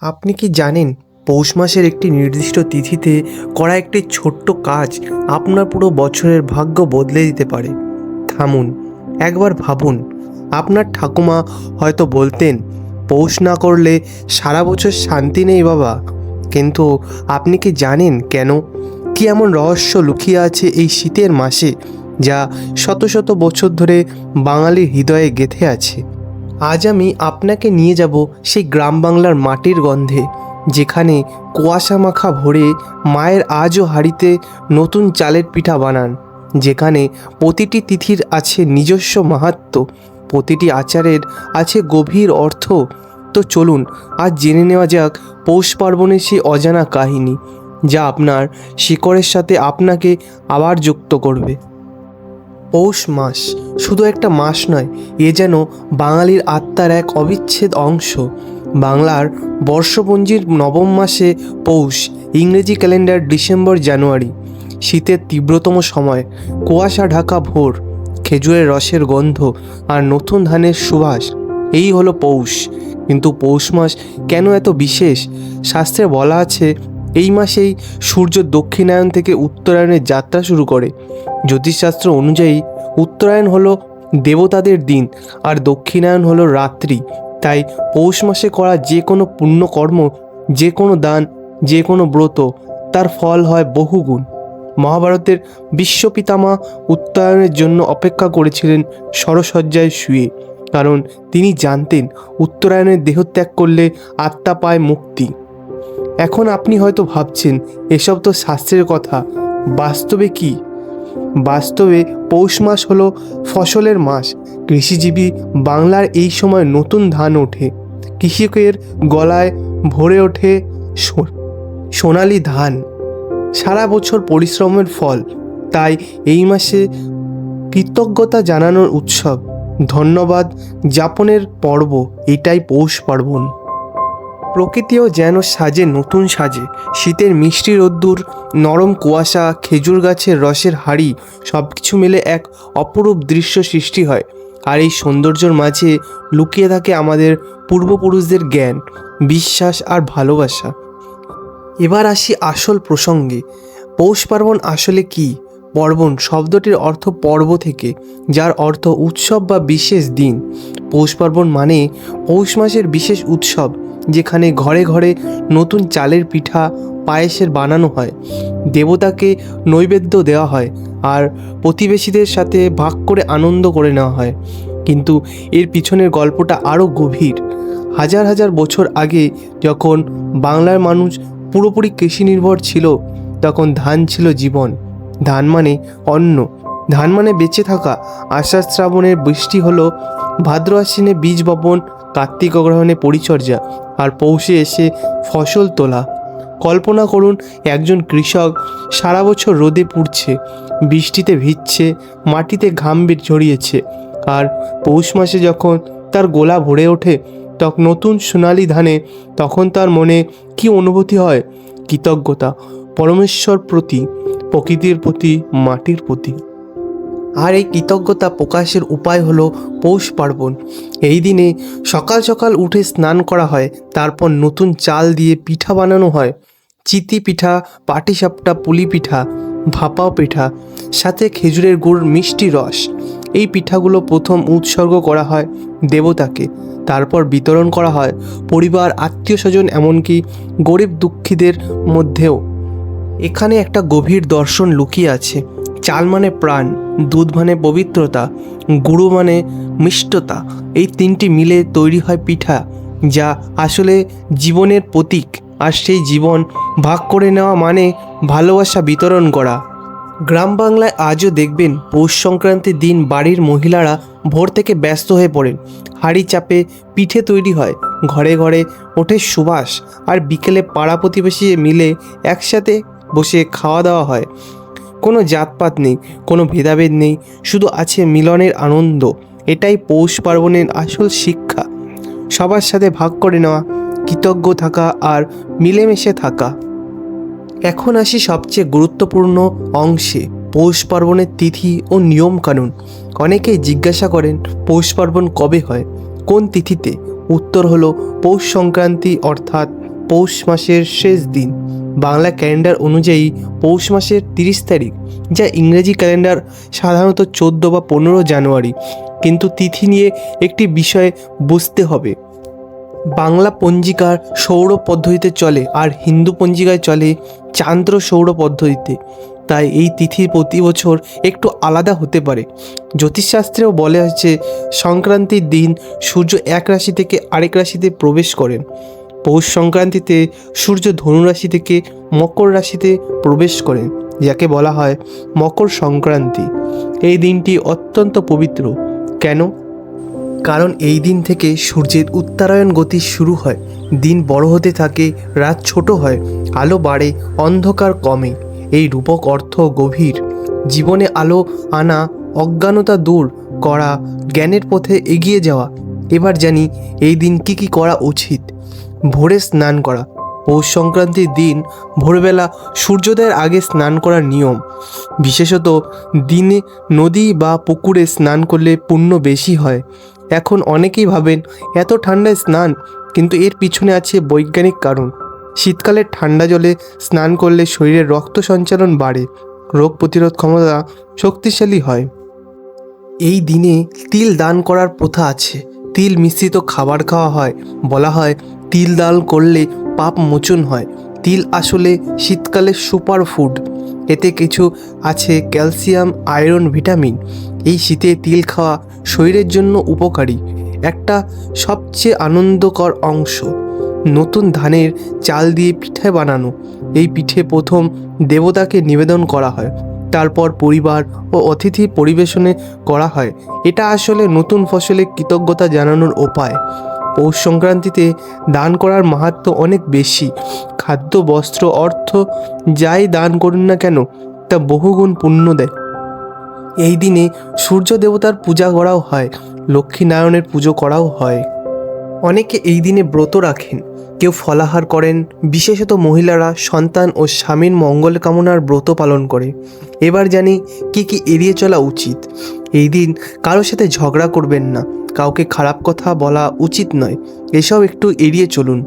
আপনি কি জানেন পৌষ মাসের একটি নির্দিষ্ট তিথিতে করা একটি ছোট্ট কাজ আপনার পুরো বছরের ভাগ্য বদলে দিতে পারে? থামুন, একবার ভাবুন। আপনার ঠাকুমা হয়তো বলতেন, পৌষ না করলে সারা বছর শান্তি নেই বাবা। কিন্তু আপনি কি জানেন কেন? কি এমন রহস্য লুকিয়ে আছে এই শীতের মাসে, যা শত শত বছর ধরে বাঙালির হৃদয়ে গেঁথে আছে? আজ আমি আপনাকে নিয়ে যাব সেই গ্রাম বাংলার মাটির গন্ধে, যেখানে কুয়াশা মাখা ভোরে মায়ের আজও হাঁড়িতে নতুন চালের পিঠা বানান, যেখানে প্রতিটি তিথির আছে নিজস্ব মাহাত্ম্য, প্রতিটি আচারের আছে গভীর অর্থ। তো চলুন আজ জেনে নেওয়া যাক পৌষ পার্বণের সেই অজানা কাহিনী, যা আপনার শিকড়ের সাথে আপনাকে আবার যুক্ত করবে। পৌষ মাস শুধু একটা মাস নয়, এ যেন বাঙালির আত্মার এক অবিচ্ছেদ অংশ। বাংলার বর্ষপঞ্জির নবম মাসে পৌষ, ইংরেজি ক্যালেন্ডার ডিসেম্বর জানুয়ারি। শীতের তীব্রতম সময়, কুয়াশা ঢাকা ভোর, খেজুরের রসের গন্ধ আর নতুন ধানের সুবাস, এই হলো পৌষ। কিন্তু পৌষ মাস কেন এত বিশেষ? শাস্ত্রে বলা আছে, এই মাসেই সূর্য দক্ষিণায়ন থেকে উত্তরায়ণের যাত্রা শুরু করে। জ্যোতিষশাস্ত্র অনুযায়ী উত্তরায়ণ হলো দেবতাদের দিন আর দক্ষিণায়ন হলো রাত্রি। তাই পৌষ মাসে করা যে কোনো পুণ্যকর্ম, যে কোনো দান, যে কোনো ব্রত, তার ফল হয় বহুগুণ। মহাভারতের বিশ্বপিতামা উত্তরায়ণের জন্য অপেক্ষা করেছিলেন শরশয্যায় শুয়ে, কারণ তিনি জানতেন উত্তরায়ণের দেহত্যাগ করলে আত্মা পায় মুক্তি। এখন আপনি হয়তো ভাবছেন, এসব তো শাস্ত্রের কথা, বাস্তবে কি? বাস্তবে পৌষ মাস হলো ফসলের মাস। কৃষিজীবী বাংলার এই সময় নতুন ধান ওঠে, কৃষকের গলায় ভরে ওঠে সোনালি ধান, সারা বছর পরিশ্রমের ফল। তাই এই মাসে কৃতজ্ঞতা জানানোর উৎসব, ধন্যবাদ যাপনের পর্ব, এটাই পৌষ পার্বণ। প্রকৃতিও যেন সাজে নতুন সাজে। শীতের মিষ্টি রোদ্দুর, নরম কুয়াশা, খেজুর গাছের রসের হাঁড়ি, সব কিছু মিলে এক অপরূপ দৃশ্য সৃষ্টি হয়। আর এই সৌন্দর্যের মাঝে লুকিয়ে থাকে আমাদের পূর্বপুরুষদের জ্ঞান, বিশ্বাস আর ভালোবাসা। এবার আসি আসল প্রসঙ্গে। পৌষ পার্বণ আসলে কি? পার্বণ শব্দটির অর্থ পর্ব থেকে, যার অর্থ উৎসব বা বিশেষ দিন। পৌষ পার্বণ মানে পৌষ মাসের বিশেষ উৎসব, যেখানে ঘরে ঘরে নতুন চালের পিঠা, পায়েসের বানানো হয়, দেবতাকে নৈবেদ্য দেওয়া হয় আর প্রতিবেশীদের সাথে ভাগ করে আনন্দ করে নেওয়া হয়। কিন্তু এর পিছনের গল্পটা আরও গভীর। হাজার হাজার বছর আগে, যখন বাংলার মানুষ পুরোপুরি কৃষি নির্ভর ছিল, তখন ধান ছিল জীবন। ধান মানে অন্ন, ধান মানে বেঁচে থাকা। আষাঢ় শ্রাবণের বৃষ্টি হলো, ভাদ্র আশ্বিনে বীজ বপন, কার্তিক অগ্রহায়ণে পরিচর্যা, আর পৌষে এসে ফসল তোলা। কল্পনা করুন, একজন কৃষক সারা বছর রোদে পুড়ছে, বৃষ্টিতে ভিজছে, মাটিতে ঘাম ঝরিয়েছে, আর পৌষ মাসে যখন তার গোলা ভরে ওঠে তখন নতুন সোনালি ধানে, তখন তার মনে কি অনুভূতি হয়? কৃতজ্ঞতা, পরমেশ্বর প্রতি, প্রকৃতির প্রতি, মাটির প্রতি। আর এই কৃতজ্ঞতা প্রকাশের উপায় হলো পৌষ পার্বণ। এই দিনে সকাল সকাল উঠে স্নান করা হয়, তারপর নতুন চাল দিয়ে পিঠা বানানো হয়। চিতি পিঠা, পাটিসাপটা, পুলি পিঠা, ভাপা পিঠা, সাথে খেজুরের গুড়, মিষ্টি রস। এই পিঠাগুলো প্রথম উৎসর্গ করা হয় দেবতাকে, তারপর বিতরণ করা হয় পরিবার, আত্মীয় স্বজন, এমনকি গরিব দুঃখীদের মধ্যেও। এখানে একটা গভীর দর্শন লুকিয়ে আছে। চাল মানে প্রাণ, দুধ মানে পবিত্রতা, গুঁড়ো মানে মিষ্টতা। এই তিনটি মিলে তৈরি হয় পিঠা, যা আসলে জীবনের প্রতীক। আর সেই জীবন ভাগ করে নেওয়া মানে ভালোবাসা বিতরণ করা। গ্রাম বাংলায় আজও দেখবেন পৌষ সংক্রান্তির দিন বাড়ির মহিলারা ভোর থেকে ব্যস্ত হয়ে পড়েন। হাঁড়ি চাপে পিঠে তৈরি হয়, ঘরে ঘরে ওঠে সুবাস, আর বিকেলে পাড়া প্রতিবেশী মিলে একসাথে বসে খাওয়া দাওয়া হয়। কোনো জাতপাত নেই, কোনো ভেদাভেদ নেই, শুধু আছে মিলনের আনন্দ। এটাই পৌষ পার্বণের আসল শিক্ষা, সবার সাথে ভাগ করে নেওয়া, কৃতজ্ঞ থাকা আর মিলেমিশে থাকা। এখন আসি সবচেয়ে গুরুত্বপূর্ণ অংশে, পৌষ পার্বণের তিথি ও নিয়মকানুন। অনেকেই জিজ্ঞাসা করেন পৌষ পার্বণ কবে হয়, কোন তিথিতে? উত্তর হলো পৌষ সংক্রান্তি, অর্থাৎ পৌষ মাসের শেষ দিন। বাংলা ক্যালেন্ডার অনুযায়ী পৌষ মাসের 30 তারিখ, যা ইংরেজি ক্যালেন্ডার সাধারণত 14 বা 15 জানুয়ারি। কিন্তু তিথি নিয়ে একটি বিষয় বুঝতে হবে। বাংলা পঞ্জিকার সৌর পদ্ধতিতে চলে আর হিন্দু পঞ্জিকায় চলে চান্দ্র সৌর পদ্ধতিতে। তাই এই তিথি প্রতি বছর একটু আলাদা হতে পারে। জ্যোতিষশাস্ত্রেও বলা হয়েছে সংক্রান্তির দিন সূর্য এক রাশি থেকে আরেক রাশিতে প্রবেশ করেন। পৌষ সংক্রান্তিতে সূর্য ধনুরাশি থেকে মকর রাশিতে প্রবেশ করেন, যাকে বলা হয় মকর সংক্রান্তি। এই দিনটি অত্যন্ত পবিত্র। কেন? কারণ এই দিন থেকে সূর্যের উত্তরায়ণ গতি শুরু হয়, দিন বড় হতে থাকে, রাত ছোট হয়, আলো বাড়ে, অন্ধকার কমে। এই রূপক অর্থ গভীর। জীবনে আলো আনা, অজ্ঞানতা দূর করা, জ্ঞানের পথে এগিয়ে যাওয়া। এবার জানি এই দিন কি করা উচিত। ভোরে স্নান করা। পৌষ সংক্রান্তির দিন ভোরবেলা সূর্যোদয়ের আগে স্নান করার নিয়ম। বিশেষত দিনে নদী বা পুকুরে স্নান করলে পুণ্য বেশি হয়। এখন অনেকেই ভাবেন এত ঠান্ডায় স্নান, কিন্তু এর পিছনে আছে বৈজ্ঞানিক কারণ। শীতকালে ঠান্ডা জলে স্নান করলে শরীরে রক্ত সঞ্চালন বাড়ে, রোগ প্রতিরোধ ক্ষমতা শক্তিশালী হয়। এই দিনে তিল দান করার প্রথা আছে। তিল মিশ্রিত খাবার খাওয়া হয়। বলা হয় তিল দান করলে পাপ মোচন হয়। তিল আসলে শীতকালে সুপার ফুড। এতে কিছু আছে ক্যালসিয়াম, আয়রন, ভিটামিন। এই শীতে তিল খাওয়া শরীরের জন্য উপকারী। একটা সবচেয়ে আনন্দকর অংশ, নতুন ধানের চাল দিয়ে পিঠে বানানো। এই পিঠে প্রথম দেবতাকে নিবেদন করা হয়, তারপর পরিবার ও অতিথি পরিবেশনে করা হয়। এটা আসলে নতুন ফসলে কৃতজ্ঞতা জানানোর উপায়। পৌষ সংক্রান্তিতে দান করার মাহাত্ম্য অনেক বেশি। খাদ্য, বস্ত্র, অর্থ যাই দান করুন না কেন, তা বহুগুণ পুণ্য দেয়। এই দিনে সূর্য দেবতার পূজা করাও হয়, লক্ষ্মীনারায়ণের পুজো করাও হয়। অনেকে এই দিনে ব্রত রাখেন, কেউ ফলাহার করেন। বিশেষত মহিলারা সন্তান ও স্বামীর মঙ্গল কামনার ব্রত পালন করে। এবার জানি কি এড়িয়ে চলা উচিত। এই দিন কারোর সাথে ঝগড়া করবেন না, কাউকে খারাপ কথা বলা উচিত নয়। এসব একটু এড়িয়ে চলুন।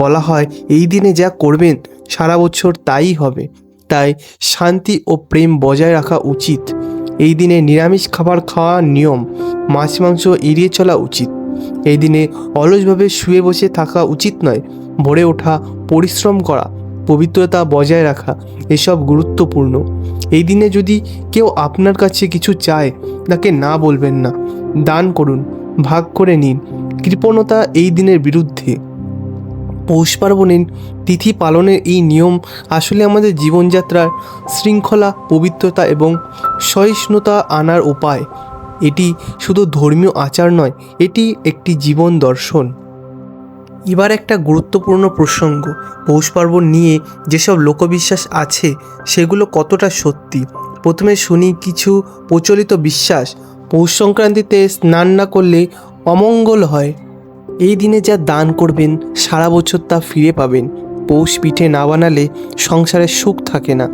বলা হয় এই দিনে যা করবেন সারা বছর তাই হবে। তাই শান্তি ও প্রেম বজায় রাখা উচিত। এই দিনে নিরামিষ খাবার খাওয়ার নিয়ম, মাছ মাংস এড়িয়ে চলা উচিত। এই দিনে অলসভাবে শুয়ে বসে থাকা উচিত নয়। ভোরে ওঠা, পরিশ্রম করা, পবিত্রতা বজায় রাখা, এসব গুরুত্বপূর্ণ। এই দিনে যদি কেউ আপনার কাছে কিছু চায়, তাকে না বলবেন না। দান করুন, ভাগ করে নিন। কৃপণতা এই দিনের বিরুদ্ধে। পৌষ পার্বণের তিথি পালনের এই নিয়ম আসলে আমাদের জীবনযাত্রার শৃঙ্খলা, পবিত্রতা এবং সহিষ্ণুতা আনার উপায়। এটি শুধু ধর্মীয় আচার নয়, এটি একটি জীবন দর্শন। এবার একটা গুরুত্বপূর্ণ প্রসঙ্গ, পৌষ পার্বণ নিয়ে যেসব লোকবিশ্বাস আছে সেগুলো কতটা সত্যি। প্রথমে শুনি কিছু প্রচলিত বিশ্বাস। পৌষ সংক্রান্তিতে স্নান না করলে অমঙ্গল হয়। এই দিনে যা দান করবেন সারা বছর তা ফিরে পাবেন। পৌষ পিঠে না বানালে সংসারে সুখ থাকে না।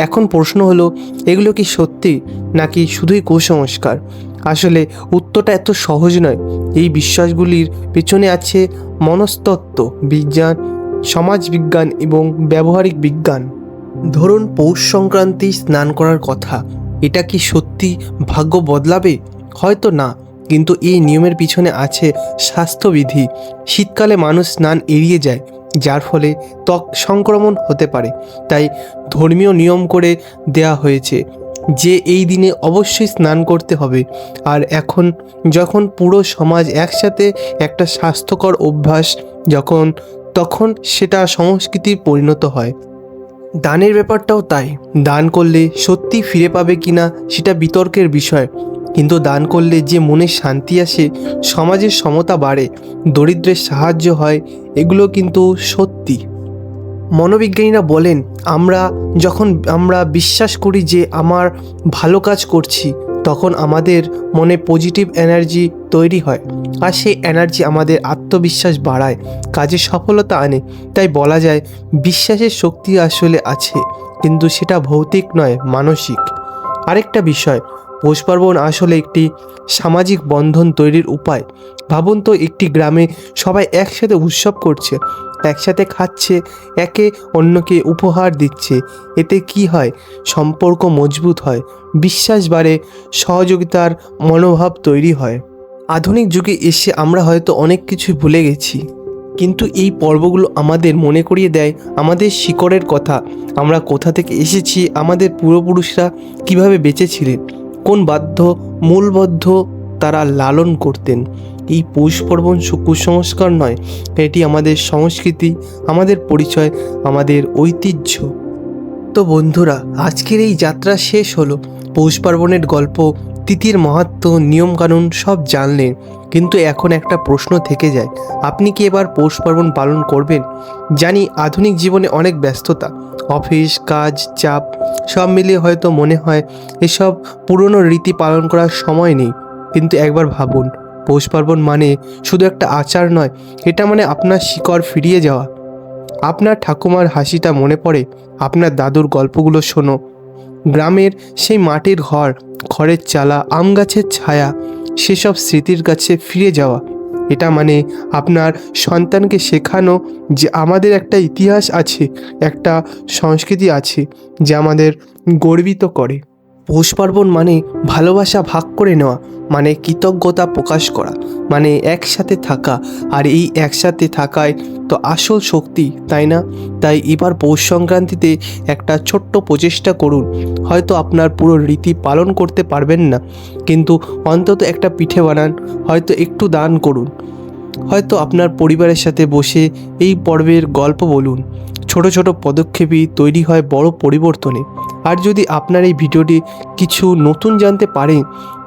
এখন প্রশ্ন হলো, এগুলো কি সত্যি নাকি শুধুই কুসংস্কার? আসলে উত্তরটা এত সহজ নয়। এই বিশ্বাসগুলির পেছনে আছে মনস্তত্ত্ব বিজ্ঞান, সমাজবিজ্ঞান এবং ব্যবহারিক বিজ্ঞান। ধরুন পৌষ সংক্রান্তি স্নান করার কথা, এটা কি সত্যি ভাগ্য বদলাবে? হয়তো না, কিন্তু এই নিয়মের পিছনে আছে স্বাস্থ্যবিধি। শীতকালে মানুষ স্নান এড়িয়ে যায়, যার ফলে ত্বক সংক্রমণ হতে পারে। তাই ধর্মীয় নিয়ম করে দেয়া হয়েছে যে এই দিনে অবশ্যই স্নান করতে হবে। আর এখন যখন পুরো সমাজ একসাথে একটা স্বাস্থ্যকর অভ্যাস তখন সেটা সংস্কৃতির পরিণত হয়। দানের ব্যাপারটাও তাই। দান করলে সত্যি ফিরে পাবে কিনা সেটা বিতর্কের বিষয়, কিন্তু দান করলে যে মনে শান্তি আসে, সমাজের সমতা বাড়ে, দরিদ্রের সাহায্য হয়, এগুলো কিন্তু সত্যি। মনোবিজ্ঞানীরা বলেন যখন আমরা বিশ্বাস করি যে আমার ভালো কাজ করছি, তখন আমাদের মনে পজিটিভ এনার্জি তৈরি হয়, আর সেই এনার্জি আমাদের আত্মবিশ্বাস বাড়ায়, কাজে সফলতা আনে। তাই বলা যায় বিশ্বাসের শক্তি আসলে আছে, কিন্তু সেটা ভৌতিক নয়, মানসিক। আরেকটা বিষয়, পৌষ পার্বণ আসলে একটি সামাজিক বন্ধন তৈরির উপায়। ভাবুন তো, একটি গ্রামে সবাই একসাথে উৎসব করছে, একসাথে খাচ্ছে, একে অন্যকে উপহার দিচ্ছে। এতে কি হয়? সম্পর্ক মজবুত হয়, বিশ্বাস বাড়ে, সহযোগিতার মনোভাব তৈরি হয়। আধুনিক যুগে এসে আমরা হয়তো অনেক কিছু ভুলে গেছি, কিন্তু এই পর্বগুলো আমাদের মনে করিয়ে দেয় আমাদের শিকড়ের কথা। আমরা কোথা থেকে এসেছি, আমাদের পূর্বপুরুষরা কিভাবে বেঁচেছিলেন, কোন মূলবদ্ধ তারা লালন করতেন। এই পৌষ পার্বণ কুসংস্কার নয়, এটি আমাদের সংস্কৃতি, আমাদের পরিচয়, আমাদের ঐতিহ্য। তো বন্ধুরা, আজকের এই যাত্রা শেষ হলো। পৌষ পার্বণের গল্প, তিথির মাহাত্ম্য, নিয়মকানুন সব জানলেন, কিন্তু এখন একটা প্রশ্ন থেকে যায়, আপনি কি এবার পৌষ পার্বণ পালন করবেন? জানি আধুনিক জীবনে অনেক ব্যস্ততা, অফিস, কাজ, চাপ সব মিলিয়ে হয়তো মনে হয় এসব পুরনো রীতি পালন করার সময় নেই। কিন্তু একবার ভাবুন, পৌষ পার্বণ মানে শুধু একটা আচার নয়, এটা মানে আপনার শিকড় ফিরিয়ে যাওয়া। আপনার ঠাকুমার হাসিটা মনে পড়ে, আপনার দাদুর গল্পগুলো শোনো, গ্রামের সেই মাটির ঘর, খড়ের চালা, আম গাছের ছায়া, সেসব স্মৃতির কাছে ফিরে যাওয়া। এটা মানে আপনার সন্তানকে শেখানো যে আমাদের একটা ইতিহাস আছে, একটা সংস্কৃতি আছে যা আমাদের গর্বিত করে। পৌষ পার্বণ মানে ভালোবাসা ভাগ করে নেওয়া, মানে কৃতজ্ঞতা প্রকাশ করা, মানে একসাথে থাকা। আর এই একসাথে থাকায় তো আসল শক্তি, তাই না? তাই এবার পৌষ সংক্রান্তিতে একটা ছোট্ট প্রচেষ্টা করুন। হয়তো আপনার পুরো রীতি পালন করতে পারবেন না, কিন্তু অন্তত একটা পিঠে বানান, হয়তো একটু দান করুন, হয়তো আপনার পরিবারের সাথে বসে এই পর্বের গল্প বলুন। ছোট ছোট পদক্ষেপই তৈরি হয় বড় পরিবর্তনে। আর যদি আপনার এই ভিডিওটি কিছু নতুন জানতে পারেন,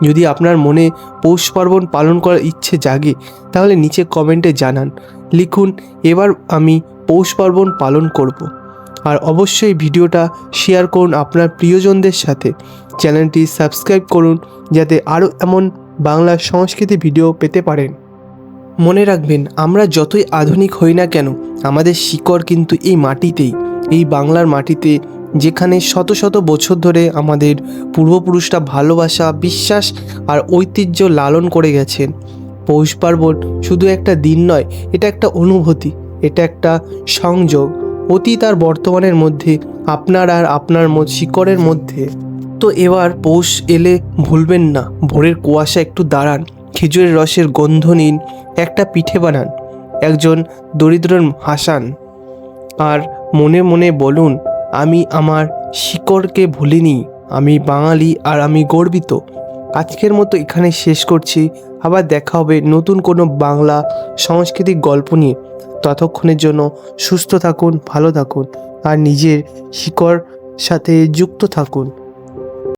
যদি আপনার মনে পৌষ পার্বণ পালন করার ইচ্ছে জাগে, তাহলে নিচে কমেন্টে জানান, লিখুন এবার আমি পৌষ পার্বণ পালন করব। আর অবশ্যই ভিডিওটা শেয়ার করুন আপনার প্রিয়জনদের সাথে। চ্যানেলটি সাবস্ক্রাইব করুন যাতে আরও এমন বাংলা সংস্কৃতি ভিডিও পেতে পারেন। মনে রাখবেন, আমরা যতই আধুনিক হই না কেন, আমাদের শিকড় কিন্তু এই মাটিতেই, এই বাংলার মাটিতে, যেখানে শত শত বছর ধরে আমাদের পূর্বপুরুষরা ভালোবাসা, বিশ্বাস আর ঐতিহ্য লালন করে গেছেন। পৌষ পার্বণ শুধু একটা দিন নয়, এটা একটা অনুভূতি, এটা একটা সংযোগ অতীত আর বর্তমানের মধ্যে, আপনার আর আপনার শিকড়ের মধ্যে। তো এবার পৌষ এলে ভুলবেন না, ভোরের কুয়াশা একটু দাঁড়ান, খেজুরের রসের গন্ধ নিন, একটা পিঠে বানান, একজন দরিদ্রর হাসান, আর মনে মনে বলুন, আমি আমার শিকড়কে ভুলিনি, আমি বাঙালি আর আমি গর্বিত। আজকের মতো এখানে শেষ করছি, আবার দেখা হবে নতুন কোনো বাংলা সাংস্কৃতিক গল্প নিয়ে। ততক্ষণের জন্য সুস্থ থাকুন, ভালো থাকুন আর নিজের শিকড় সাথে যুক্ত থাকুন।